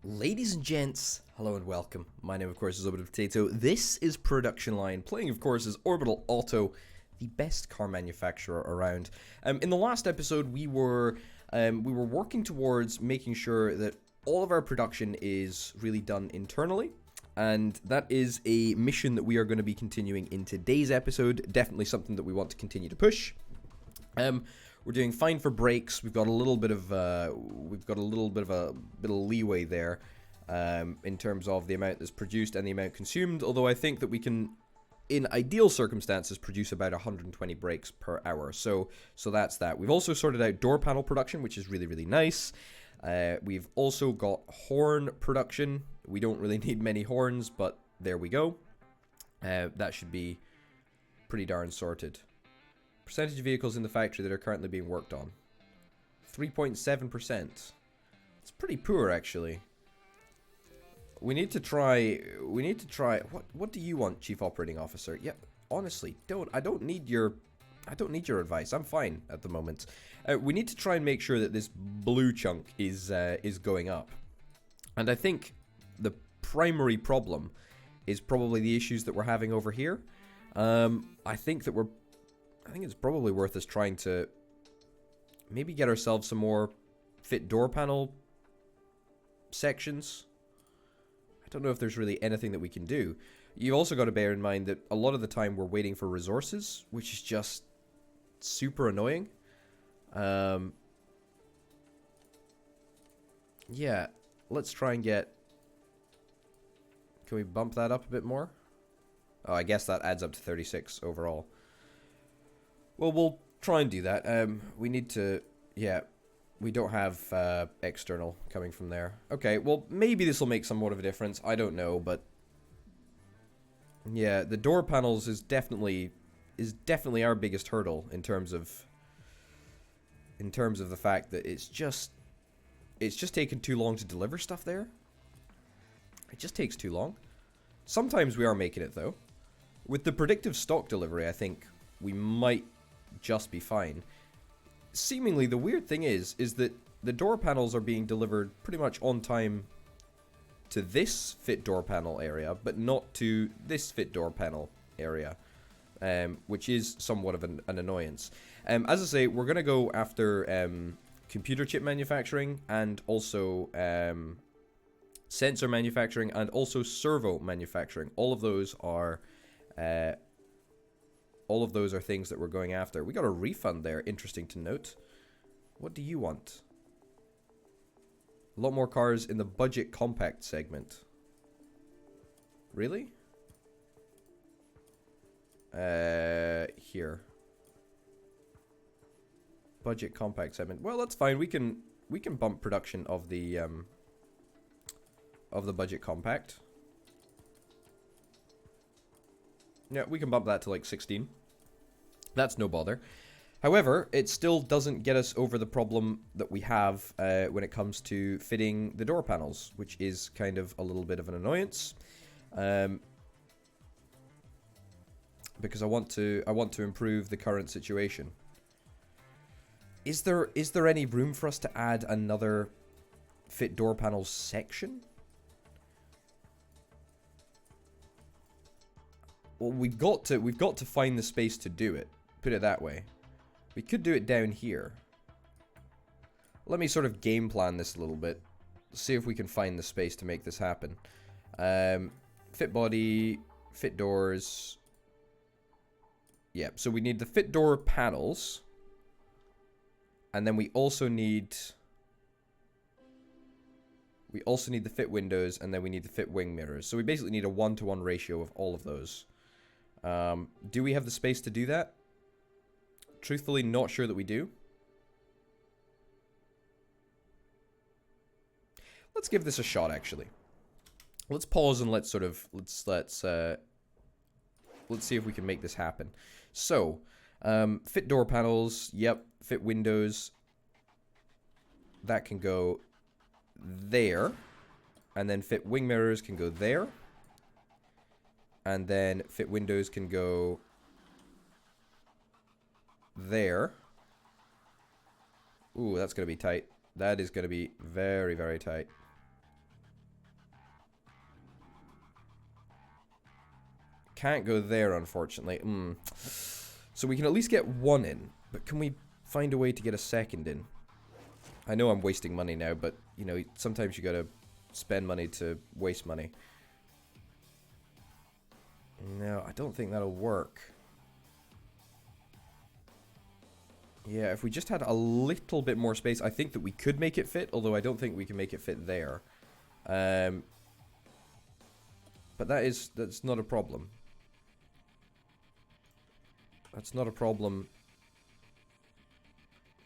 Ladies and gents, hello and welcome. My name, of course, is Orbital Potato. This is Production Line. Playing, of course, is Orbital Auto, the best car manufacturer around. In the last episode, we were working towards making sure that all of our production is really done internally, and that is a mission that we are going to be continuing in today's episode. Definitely something that we want to continue to push. We're doing fine for brakes. We've got a little bit of leeway there in terms of the amount that's produced and the amount consumed. Although I think that we can, in ideal circumstances, produce about 120 brakes per hour. So that's that. We've also sorted out door panel production, which is really nice. We've also got horn production. We don't really need many horns, but there we go. That should be pretty darn sorted. Percentage of vehicles in the factory that are currently being worked on. 3.7%. It's pretty poor, actually. We need to try. What do you want, Chief Operating Officer? Yep. Honestly, I don't need your advice. I'm fine at the moment. We need to try and make sure that this blue chunk is going up. And I think the primary problem is probably the issues that we're having over here. I think it's probably worth us trying to maybe get ourselves some more fit door panel sections. I don't know if there's really anything that we can do. You've also got to bear in mind that a lot of the time we're waiting for resources, which is just super annoying. Yeah, let's try and get... Can we bump that up a bit more? Oh, I guess that adds up to 36 overall. Well, we'll try and do that. We need to... Yeah, we don't have external coming from there. Okay, well, maybe this will make somewhat of a difference. I don't know, but... Yeah, the door panels is definitely our biggest hurdle in terms of the fact that it's just taken too long to deliver stuff there. It just takes too long. Sometimes we are making it, though. With the predictive stock delivery, I think we might just be fine. Seemingly, the weird thing is that the door panels are being delivered pretty much on time to this fit door panel area, but not to this fit door panel area, which is somewhat of an annoyance. As I say, we're going to go after computer chip manufacturing and also sensor manufacturing and also servo manufacturing. All of those are things that we're going after. We got a refund there, interesting to note. What do you want? A lot more cars in the budget compact segment. Really? Here. Budget compact segment. Well, that's fine. We can bump production of the budget compact. Yeah, we can bump that to like 16. That's no bother. However, it still doesn't get us over the problem that we have when it comes to fitting the door panels, which is kind of a little bit of an annoyance. Because I want to improve the current situation. Is there any room for us to add another fit door panels section? Well, we've got to find the space to do it. Put it that way. We could do it down here. Let me sort of game plan this a little bit. See if we can find the space to make this happen. Fit body, fit doors. Yeah, so we need the fit door panels. And then we also need the fit windows, and then we need the fit wing mirrors. So we basically need a 1-to-1 ratio of all of those. Do we have the space to do that? Truthfully, not sure that we do. Let's give this a shot, actually. Let's pause and let's see if we can make this happen. So, fit door panels, yep. Fit windows. That can go there. And then fit wing mirrors can go there. And then fit windows can go there. Ooh, that's going to be tight. That is going to be very, very tight. Can't go there, unfortunately. So we can at least get one in. But can we find a way to get a second in? I know I'm wasting money now, but, you know, sometimes you gotta spend money to waste money. No, I don't think that'll work. Yeah, if we just had a little bit more space, I think that we could make it fit, although I don't think we can make it fit there. But that's not a problem. That's not a problem.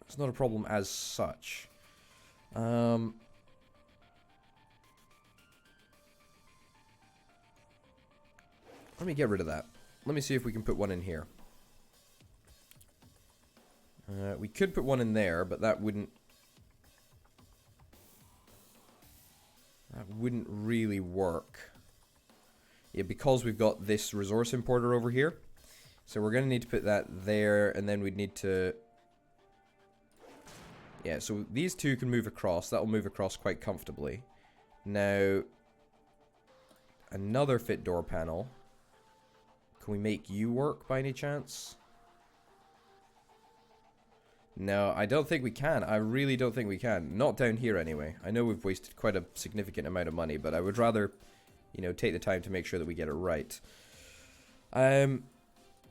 It's not a problem as such. Let me get rid of that. Let me see if we can put one in here. We could put one in there, but that wouldn't really work. Yeah, because we've got this resource importer over here. So we're going to need to put that there, and then we'd need to... Yeah, so these two can move across. That'll move across quite comfortably. Now, another fit door panel. Can we make you work by any chance? No, I don't think we can. I really don't think we can. Not down here anyway. I know we've wasted quite a significant amount of money, but I would rather, you know, take the time to make sure that we get it right.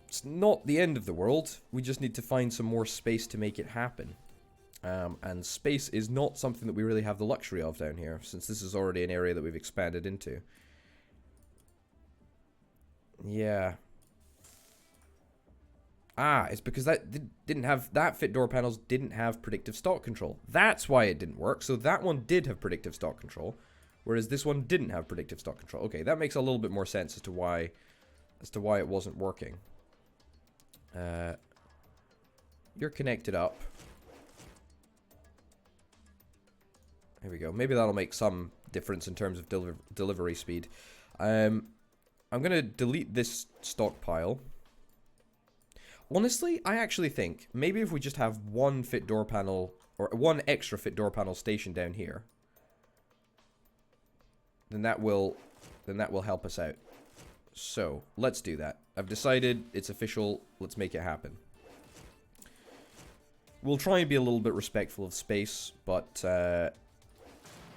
It's not the end of the world. We just need to find some more space to make it happen. And space is not something that we really have the luxury of down here, since this is already an area that we've expanded into. Yeah. Ah, it's because that didn't have... That fit door panels didn't have predictive stock control. That's why it didn't work. So that one did have predictive stock control, whereas this one didn't have predictive stock control. Okay, that makes a little bit more sense as to why it wasn't working. You're connected up. There we go. Maybe that'll make some difference in terms of delivery speed. I'm going to delete this stockpile. Honestly, I actually think maybe if we just have one fit door panel, or one extra fit door panel station down here, then that will help us out. So, let's do that. I've decided, it's official, let's make it happen. We'll try and be a little bit respectful of space, but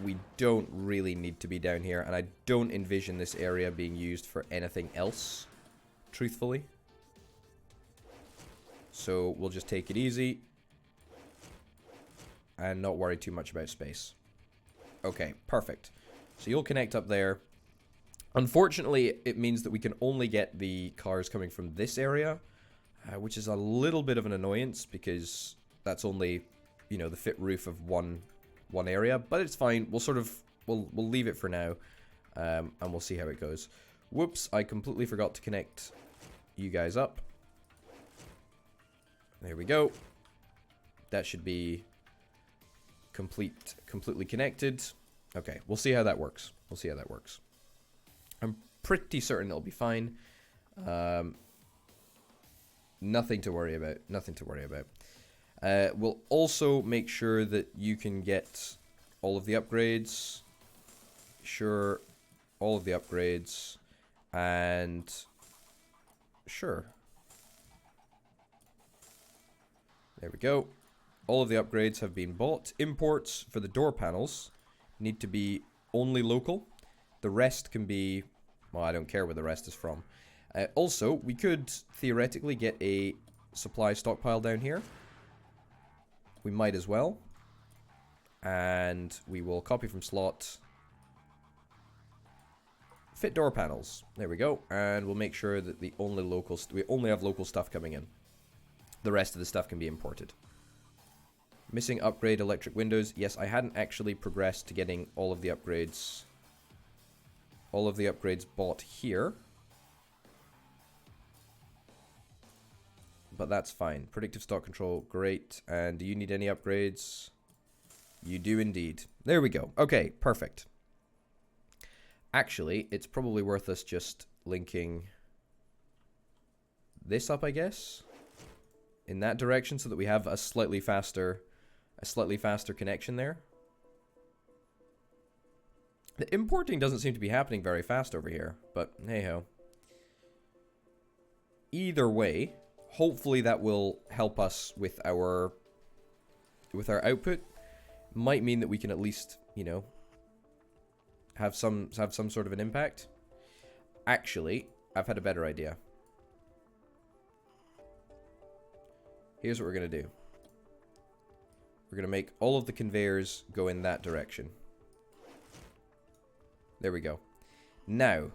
we don't really need to be down here, and I don't envision this area being used for anything else, truthfully. So we'll just take it easy and not worry too much about space. Okay, perfect. So you'll connect up there. Unfortunately, it means that we can only get the cars coming from this area, which is a little bit of an annoyance because that's only, you know, the fit roof of one area, but it's fine. We'll leave it for now, and we'll see how it goes. Whoops, I completely forgot to connect you guys up. There we go. That should be completely connected. Okay, we'll see how that works. We'll see how that works. I'm pretty certain it'll be fine. Nothing to worry about. Nothing to worry about. We'll also make sure that you can get all of the upgrades. Sure, all of the upgrades. And sure. There we go. All of the upgrades have been bought. Imports for the door panels need to be only local. The rest can be... Well, I don't care where the rest is from. Also, we could theoretically get a supply stockpile down here. We might as well. And we will copy from slot. Fit door panels. There we go. And we'll make sure that we only have local stuff coming in. The rest of the stuff can be imported. Missing upgrade electric windows. Yes, I hadn't actually progressed to getting all of the upgrades. All of the upgrades bought here. But that's fine. Predictive stock control, great. And do you need any upgrades? You do indeed. There we go. Okay, perfect. Actually, it's probably worth us just linking this up, I guess, in that direction, so that we have a slightly faster connection there. The importing doesn't seem to be happening very fast over here, but hey ho. either way, hopefully that will help us with our output. Might mean that we can at least, you know, have some sort of an impact. Actually, I've had a better idea. Here's what we're going to do. We're going to make all of the conveyors go in that direction. There we go. Now,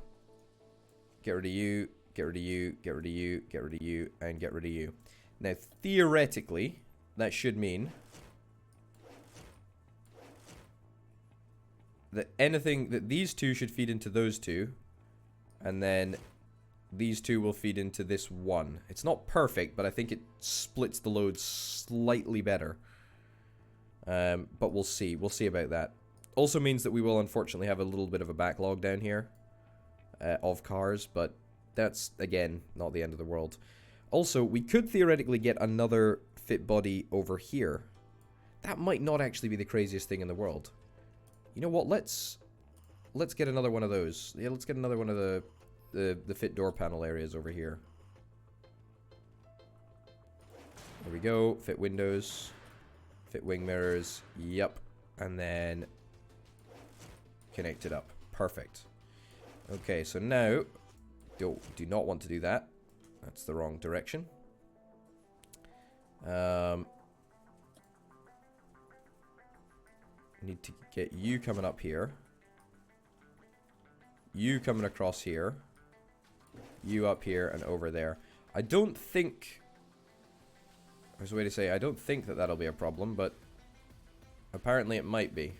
get rid of you, get rid of you, get rid of you, get rid of you, and get rid of you. Now, theoretically, that should mean that these two should feed into those two, and then these two will feed into this one. It's not perfect, but I think it splits the load slightly better. But we'll see. We'll see about that. Also means that we will unfortunately have a little bit of a backlog down here of cars, but that's, again, not the end of the world. Also, we could theoretically get another fit body over here. That might not actually be the craziest thing in the world. You know what? Let's get another one of those. Yeah, let's get another one of the fit door panel areas over here. There we go. Fit windows. Fit wing mirrors. Yep. And then connect it up. Perfect. Okay, so now do not want to do that. That's the wrong direction. Need to get you coming up here. You coming across here. You up here and over there. I don't think... There's a way to say I don't think that that'll be a problem, but apparently it might be.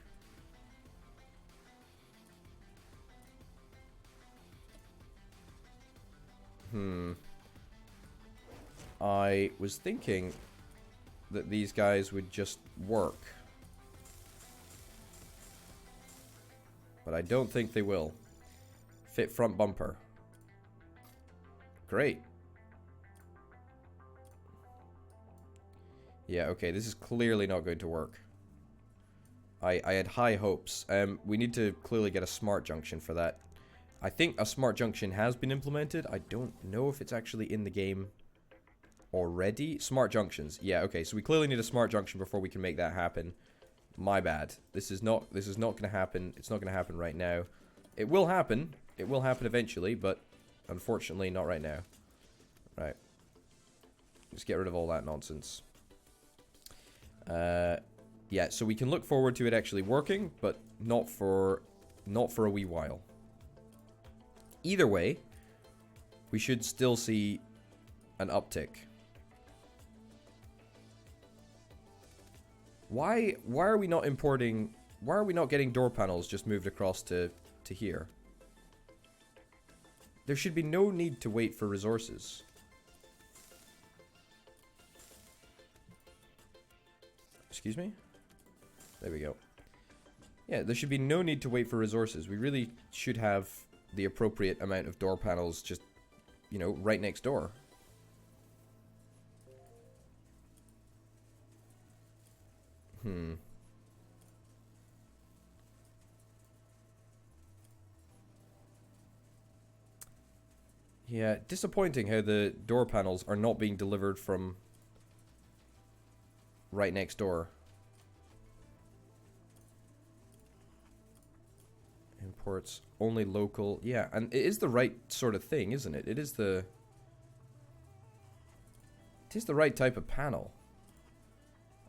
I was thinking that these guys would just work. But I don't think they will. Fit front bumper. Great. Yeah, okay, this is clearly not going to work. I had high hopes. We need to clearly get a smart junction for that. I think a smart junction has been implemented. I don't know if it's actually in the game already. Smart junctions. Yeah, okay, so we clearly need a smart junction before we can make that happen. My bad. This is not going to happen. It's not going to happen right now. It will happen. It will happen eventually, but unfortunately not right now. Right. Just get rid of all that nonsense. Yeah, so we can look forward to it actually working, but not for a wee while. Either way, we should still see an uptick. Why are we not importing... Why are we not getting door panels just moved across to here? There should be no need to wait for resources. Excuse me? There we go. Yeah, there should be no need to wait for resources. We really should have the appropriate amount of door panels just, you know, right next door. Yeah, disappointing how the door panels are not being delivered from right next door. Imports only local. Yeah, and it is the right sort of thing, isn't it? It is the right type of panel.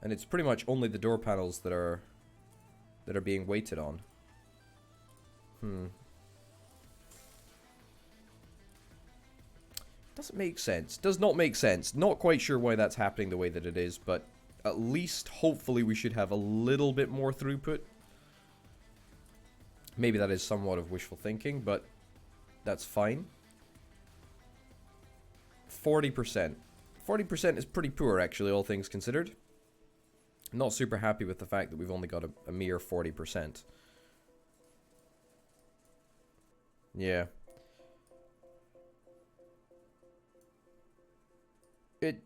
And it's pretty much only the door panels that are being waited on. Doesn't make sense. Does not make sense. Not quite sure why that's happening the way that it is, but at least, hopefully, we should have a little bit more throughput. Maybe that is somewhat of wishful thinking, but that's fine. 40%. 40% is pretty poor, actually, all things considered. I'm not super happy with the fact that we've only got a mere 40%. Yeah.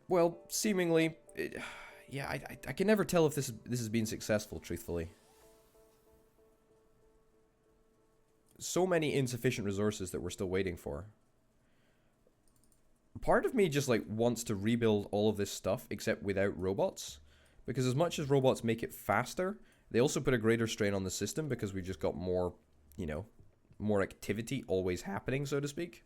Well, seemingly, yeah, I can never tell if this has been successful, truthfully. So many insufficient resources that we're still waiting for. part of me just like wants to rebuild all of this stuff except without robots, because as much as robots make it faster, they also put a greater strain on the system because we've just got more, you know, more activity always happening, so to speak.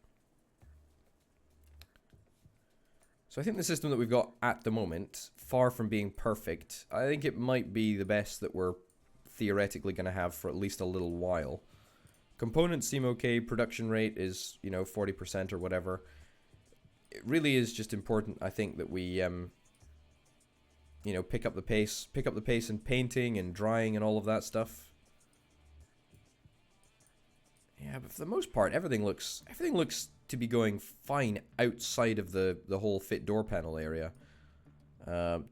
So I think the system that we've got at the moment, far from being perfect, I think it might be the best that we're theoretically going to have for at least a little while. Components seem okay, production rate is, you know, 40% or whatever. It really is just important, I think, that we, you know, pick up the pace in painting and drying and all of that stuff. Yeah, but for the most part, everything looks to be going fine outside of the whole fit door panel area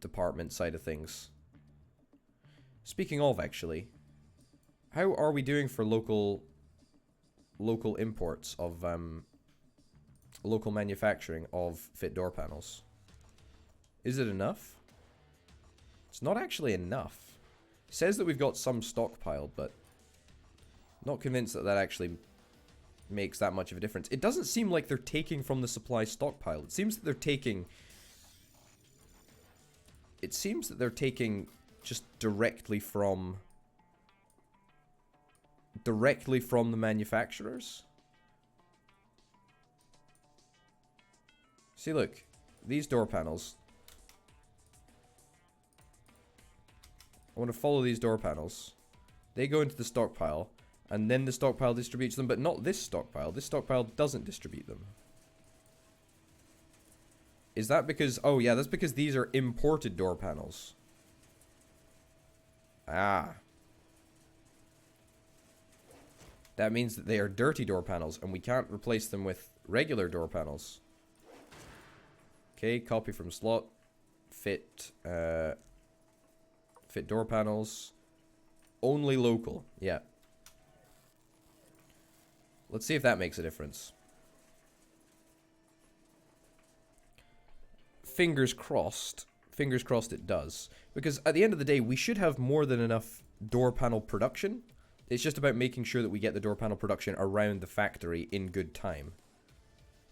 department side of things. Speaking of, actually, how are we doing for local imports of local manufacturing of fit door panels? Is it enough? It's not actually enough. It says that we've got some stockpiled, but not convinced that that actually makes that much of a difference. It doesn't seem like they're taking from the supply stockpile. It seems that they're taking... It seems that they're taking just directly from the manufacturers. See, look. These door panels. I want to follow these door panels. They go into the stockpile. And then the stockpile distributes them, but not this stockpile. This stockpile doesn't distribute them. Is that because... Oh, yeah, that's because these are imported door panels. Ah. That means that they are dirty door panels, and we can't replace them with regular door panels. Okay, copy from slot. Fit door panels. Only local. Yeah. Let's see if that makes a difference. Fingers crossed. Fingers crossed it does. Because at the end of the day, we should have more than enough door panel production. It's just about making sure that we get the door panel production around the factory in good time.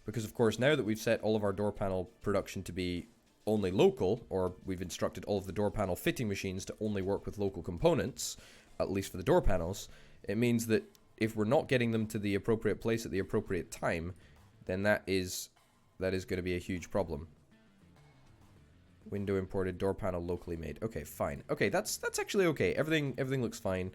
Because, of course, now that we've set all of our door panel production to be only local, or we've instructed all of the door panel fitting machines to only work with local components, at least for the door panels, it means that if we're not getting them to the appropriate place at the appropriate time, then that is going to be a huge problem. Window imported, door panel locally made. Okay, fine. Okay, that's actually okay. Everything looks fine.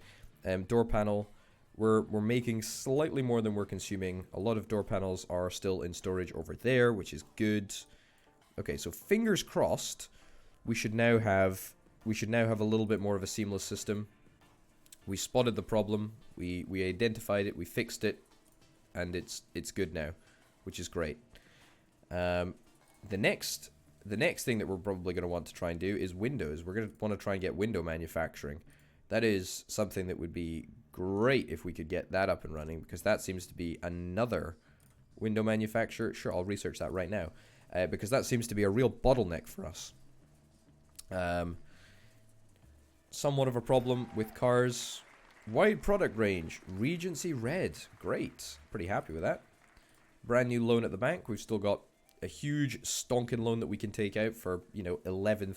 Door panel, we're making slightly more than we're consuming. A lot of door panels are still in storage over there, which is good. Okay, so fingers crossed, we should now have a little bit more of a seamless system. We spotted the problem, we identified it, we fixed it, and it's good now, which is great. The next thing that we're probably going to want to try and do is windows. We're going to want to try and get window manufacturing. That is something that would be great if we could get that up and running, because that seems to be another window manufacturer. Sure, I'll research that right now, because that seems to be a real bottleneck for us. Somewhat of a problem with cars. Wide product range. Regency red. Great. Pretty happy with that. Brand new loan at the bank. We've still got a huge stonking loan that we can take out for, you know, 11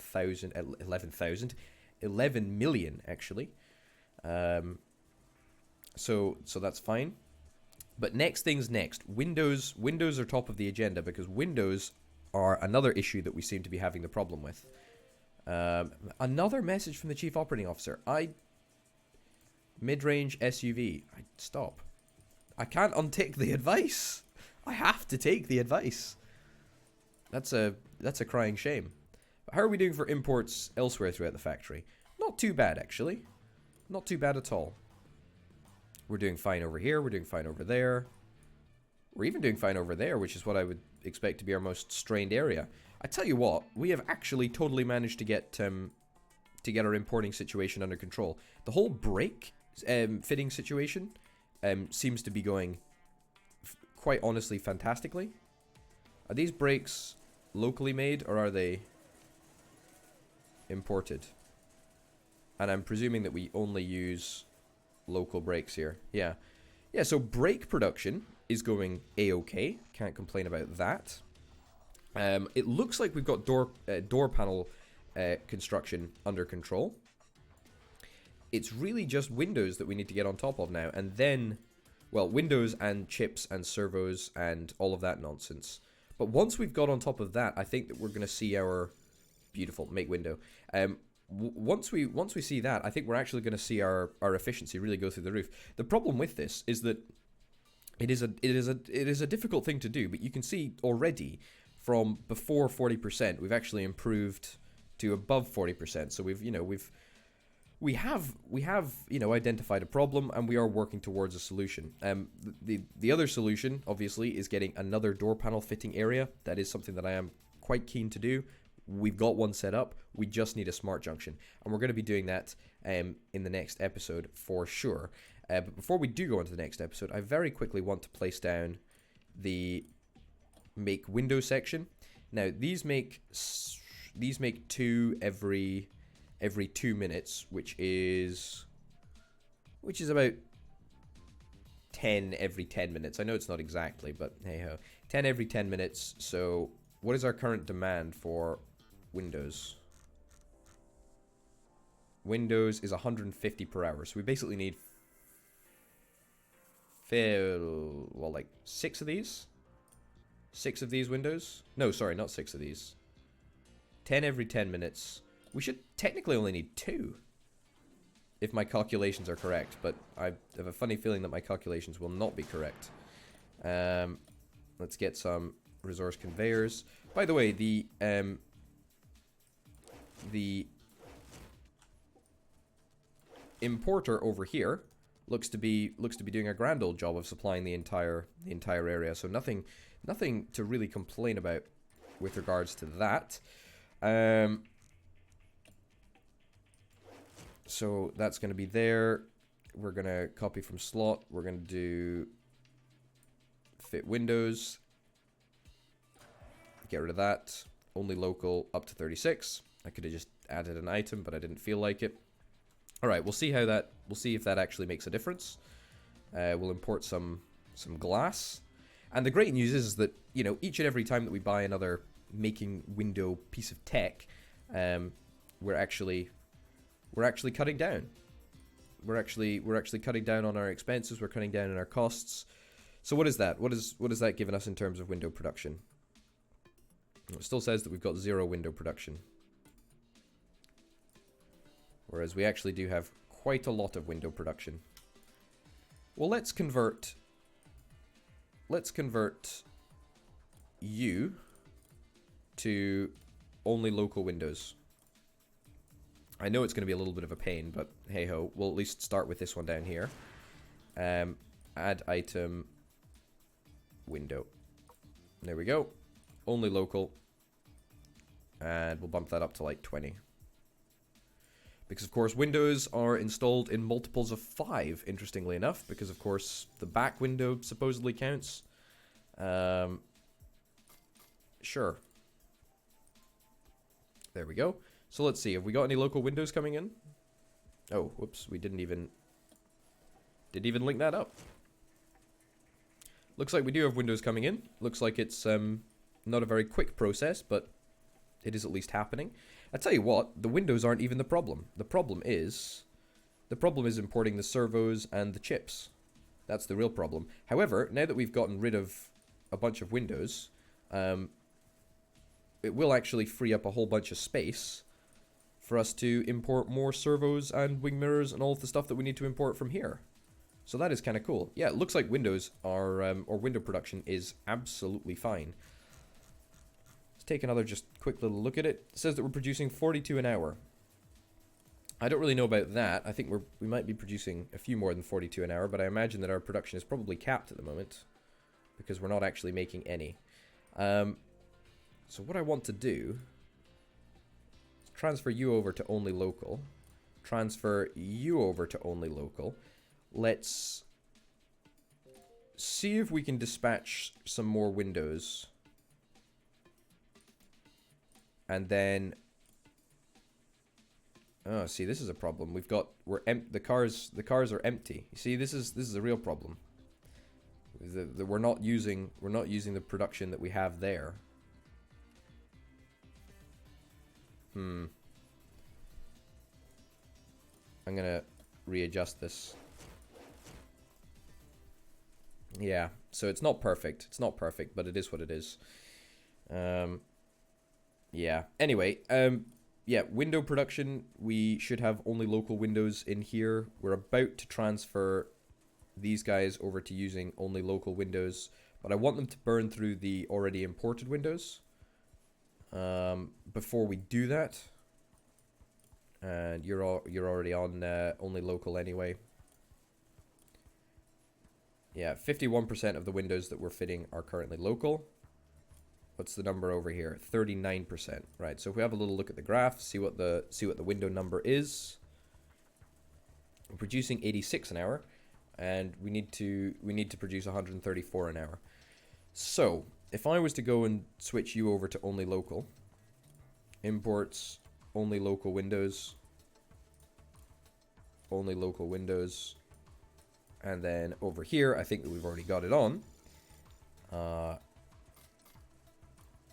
million actually. So that's fine. But next thing's next. Windows are top of the agenda, because Windows are another issue that we seem to be having the problem with. Another message from the Chief Operating Officer. Mid-range SUV. Stop. I can't untick the advice. I have to take the advice. That's a crying shame. But how are we doing for imports elsewhere throughout the factory? Not too bad, actually. Not too bad at all. We're doing fine over here. We're doing fine over there. We're even doing fine over there, which is what I would expect to be our most strained area. I tell you what, we have actually totally managed to get our importing situation under control. The whole brake fitting situation seems to be going, quite honestly, fantastically. Are these brakes locally made, or are they imported? And I'm presuming that we only use local brakes here. Yeah, so brake production is going a-okay. Can't complain about that. It looks like we've got door panel construction under control. It's really just windows that we need to get on top of now, and then, well, windows and chips and servos and all of that nonsense. But once we've got on top of that, I think that we're going to see our beautiful make window. Once we see that, I think we're actually going to see our efficiency really go through the roof. The problem with this is that it is a difficult thing to do, but you can see already from before 40%, we've actually improved to above 40%. So we have identified a problem, and we are working towards a solution. The other solution, obviously, is getting another door panel fitting area. That is something that I am quite keen to do. We've got one set up. We just need a smart junction, and we're going to be doing that in the next episode for sure. But before we do go into the next episode, I very quickly want to place down the make window section. Now these make 2 every 2 minutes, which is about 10 every 10 minutes. I know it's not exactly, but hey ho, 10 every 10 minutes. So what is our current demand for windows? Windows is 150 per hour, so we basically need like 6 of these. 6 of these windows? No, sorry, not 6 of these. 10 every 10 minutes. We should technically only need 2, if my calculations are correct, but I have a funny feeling that my calculations will not be correct. Let's get some resource conveyors. By the way, the importer over here looks to be doing a grand old job of supplying the entire area. So nothing to really complain about with regards to that. So that's going to be there. We're going to copy from slot. We're going to do fit windows. Get rid of that. Only local up to 36. I could have just added an item, but I didn't feel like it. All right, we'll see if that actually makes a difference. We'll import some glass. And the great news is that, each and every time that we buy another making window piece of tech, we're actually cutting down. We're actually cutting down on our expenses. We're cutting down on our costs. So what is that? What is that giving us in terms of window production? It still says that we've got 0 window production, whereas we actually do have quite a lot of window production. Well, let's convert you to only local windows. I know it's going to be a little bit of a pain, but hey ho, we'll at least start with this one down here. Add item window. There we go. Only local. And we'll bump that up to like 20. Because of course windows are installed in multiples of 5, interestingly enough, because of course the back window supposedly counts. Sure. There we go. So let's see, have we got any local windows coming in? Oh, whoops, we didn't even link that up. Looks like we do have windows coming in. Looks like it's not a very quick process, but it is at least happening. I tell you what, the windows aren't even the problem. The problem is importing the servos and the chips. That's the real problem. However, now that we've gotten rid of a bunch of windows, it will actually free up a whole bunch of space for us to import more servos and wing mirrors and all of the stuff that we need to import from here. So that is kind of cool. Yeah, it looks like windows are, or window production is absolutely fine. Let's take another just quick little look at it. It says that we're producing 42 an hour. I don't really know about that. I think we might be producing a few more than 42 an hour, but I imagine that our production is probably capped at the moment because we're not actually making any. So what I want to do is transfer you over to only local. Transfer you over to only local. Let's see if we can dispatch some more windows. And then, oh, see, this is a problem. The cars are empty. You see, this is a real problem. We're not using the production that we have there. I'm gonna readjust this. Yeah, so it's not perfect. It's not perfect, but it is what it is. Yeah. Anyway, yeah, window production. We should have only local windows in here. We're about to transfer these guys over to using only local windows, but I want them to burn through the already imported windows. Before we do that, and you're already on only local anyway. Yeah, 51% of the windows that we're fitting are currently local. What's the number over here? 39%. Right. So if we have a little look at the graph, see what the window number is. We're producing 86 an hour, and we need to produce 134 an hour. So if I was to go and switch you over to only local, imports, only local windows, and then over here, I think that we've already got it on.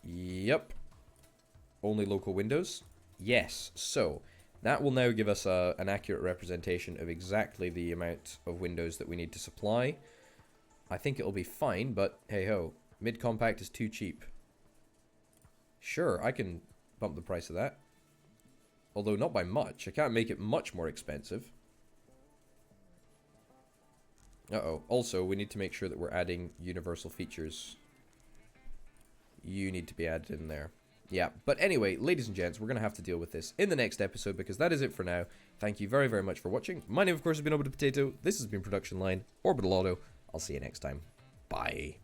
Yep. Only local windows. Yes. So that will now give us an accurate representation of exactly the amount of windows that we need to supply. I think it'll be fine, but hey ho, mid-compact is too cheap. Sure, I can bump the price of that. Although not by much. I can't make it much more expensive. Uh-oh. Also, we need to make sure that we're adding universal features. You need to be added in there. Yeah, but anyway, ladies and gents, we're going to have to deal with this in the next episode because that is it for now. Thank you very, very much for watching. My name, of course, has been Orbital Potato. This has been Production Line, Orbital Auto. I'll see you next time. Bye.